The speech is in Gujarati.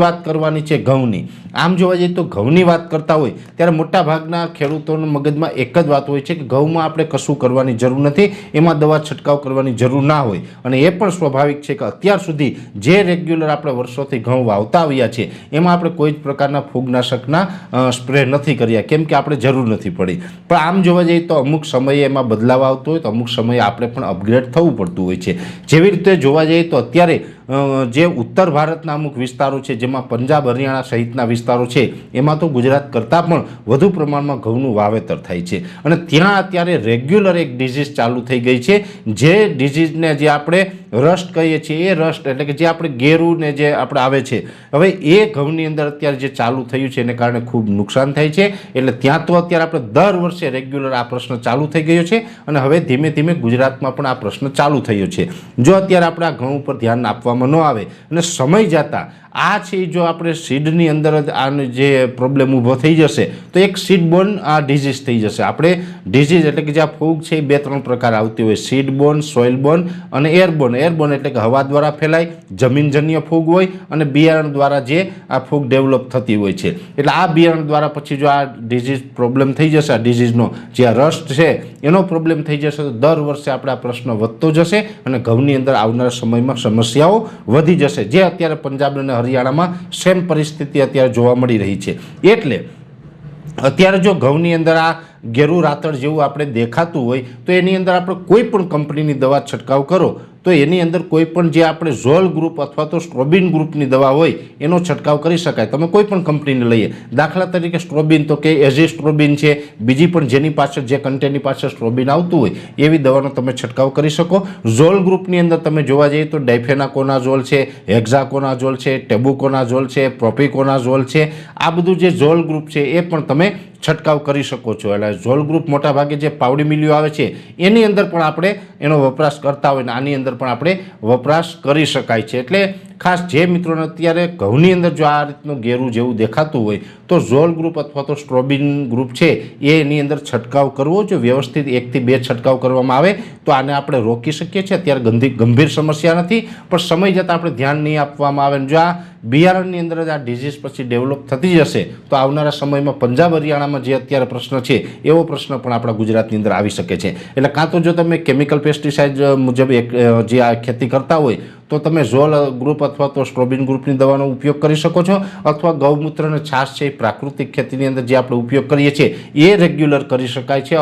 વાત કરવાની છે ઘઉંની। આમ જોવા જઈએ તો ઘઉંની વાત કરતા હોય ત્યારે મોટા ભાગના ખેડૂતોના મગજમાં એક જ વાત હોય છે કે ઘઉંમાં આપણે કશું કરવાની જરૂર નથી, એમાં દવા છંટકાવ કરવાની જરૂર ના હોય। અને એ પણ સ્વાભાવિક છે કે અત્યાર સુધી જે રેગ્યુલર આપણે વર્ષોથી ઘઉં વાવતા આવ્યા છે એમાં આપણે કોઈ જ પ્રકારના ફૂગનાશકના સ્પ્રે નથી કર્યા, કેમ કે આપણે જરૂર નથી પડી। પણ આમ જોવા જઈએ તો અમુક સમયે એમાં બદલાવ આવતો હોય તો અમુક સમયે આપણે પણ અપગ્રેડ થવું પડતું હોય છે। જેવી રીતે જોવા જઈએ તો અત્યારે જે ઉત્તર ભારતના અમુક વિસ્તારો છે જેમાં પંજાબ હરિયાણા સહિતના વિસ્તારો છે એમાં તો ગુજરાત કરતાં પણ વધુ પ્રમાણમાં ઘઉંનું વાવેતર થાય છે અને ત્યાં અત્યારે રેગ્યુલર એક ડિઝીઝ ચાલુ થઈ ગઈ છે, જે ડિઝીઝને જે આપણે રસ્ટ કહીએ છીએ, એ રસ્ટ એટલે કે જે આપણે ગેરુને જે આપણે આવે છે, હવે એ ઘઉંની અંદર અત્યારે જે ચાલુ થયું છે એને કારણે ખૂબ નુકસાન થાય છે। એટલે ત્યાં તો અત્યારે આપણે દર વર્ષે રેગ્યુલર આ પ્રશ્ન ચાલુ થઈ ગયો છે અને હવે ધીમે ધીમે ગુજરાતમાં પણ આ પ્રશ્ન ચાલુ થયો છે। જો અત્યારે આપણે આ ઘઉં ઉપર ધ્યાન આપવામાં ન આવે અને સમય જતાં આ છે જો આપણે સીડની અંદર જ આનો જે પ્રોબ્લેમ ઊભો થઈ જશે તો એક સીડબોર્ન આ ડિઝીઝ થઈ જશે। આપણે ડિઝીઝ એટલે કે જે આ ફૂગ છે એ 2-3 પ્રકાર આવતી હોય, સીડબોર્ન, સોઇલબોર્ન અને એરબોર્ન। એરબોર્ન એટલે કે હવા દ્વારા ફેલાય, જમીનજન્ય ફૂગ હોય અને બિયારણ દ્વારા જે આ ફૂગ ડેવલપ થતી હોય છે। એટલે આ બિયારણ દ્વારા પછી જો આ ડિઝીઝ પ્રોબ્લેમ થઈ જશે, આ ડિઝીઝનો જે આ રસ્ટ છે એનો પ્રોબ્લેમ થઈ જશે તો દર વર્ષે આપણે આ પ્રશ્ન વધતો જશે અને ઘઉંની અંદર આવનારા સમયમાં સમસ્યાઓ વધી જશે, જે અત્યારે પંજાબ અને હરિયાણામાં સેમ પરિસ્થિતિ અત્યારે જોવા મળી રહી છે। એટલે અત્યારે જો ઘઉંની અંદર આ ગેરુ રાતળ જેવું આપણે દેખાતું હોય તો એની અંદર આપણે કોઈ પણ કંપનીની દવા છંટકાવ કરો તો એની અંદર કોઈ પણ જે આપણે ઝોલ ગ્રુપ અથવા તો સ્ટ્રોબિન ગ્રુપની દવા હોય એનો છંટકાવ કરી શકાય। તમે કોઈ પણ કંપનીને લઈએ, દાખલા તરીકે સ્ટ્રોબિન તો કે એઝિસ્ટ્રોબિન છે, બીજી પણ જેની પાછળ જે કન્ટેનની પાછળ સ્ટ્રોબિન આવતું હોય એવી દવાનો તમે છંટકાવ કરી શકો। ઝોલ ગ્રુપની અંદર તમે જોવા જઈએ તો ડાયફેનાકોનાઝોલ છે, હેક્ઝાકોનાઝોલ છે, ટેબુકોનાઝોલ છે, પ્રોપિકોનાઝોલ છે, આ બધું જે ઝોલ ગ્રુપ છે એ પણ તમે છંટકાવ કરી શકો છો। એટલે ઝોલ ગ્રુપ મોટાભાગે જે પાવડી મિલ્યો આવે છે એની અંદર પણ આપણે એનો વપરાશ કરતા હોય ને આની અંદર પણ આપણે વપરાશ કરી શકાય છે। એટલે ખાસ જે મિત્રોને અત્યારે ઘઉંની અંદર જો આ રીતનું ગેરું જેવું દેખાતું હોય તો ઝોલ ગ્રુપ અથવા તો સ્ટ્રોબિન ગ્રુપ છે એની અંદર છંટકાવ કરવો જો વ્યવસ્થિત 1 થી 2 છંટકાવ કરવામાં આવે તો આને આપણે રોકી શકીએ છીએ। અત્યારે ગંભીર સમસ્યા નથી, પણ સમય જતાં આપણે ધ્યાન નહીં આપવામાં આવે જો આ બિયારણની અંદર જ આ ડિઝીઝ પછી ડેવલપ થતી જશે તો આવનારા સમયમાં પંજાબ હરિયાણામાં જે અત્યારે પ્રશ્ન છે એવો પ્રશ્ન પણ આપણા ગુજરાતની અંદર આવી શકે છે। એટલે કાં તો જો તમે કેમિકલ પેસ્ટિસાઇડ મુજબ જે આ ખેતી કરતા હોય તો તમે ઝોલ ગ્રુપ અથવા તો સ્ટ્રોબિન ગ્રુપની દવાનો ઉપયોગ કરી શકો છો, અથવા ગૌમૂત્ર અને છાશ છે એ પ્રાકૃતિક ખેતીની અંદર જે આપણે ઉપયોગ કરીએ છીએ એ રેગ્યુલર કરી શકાય છે।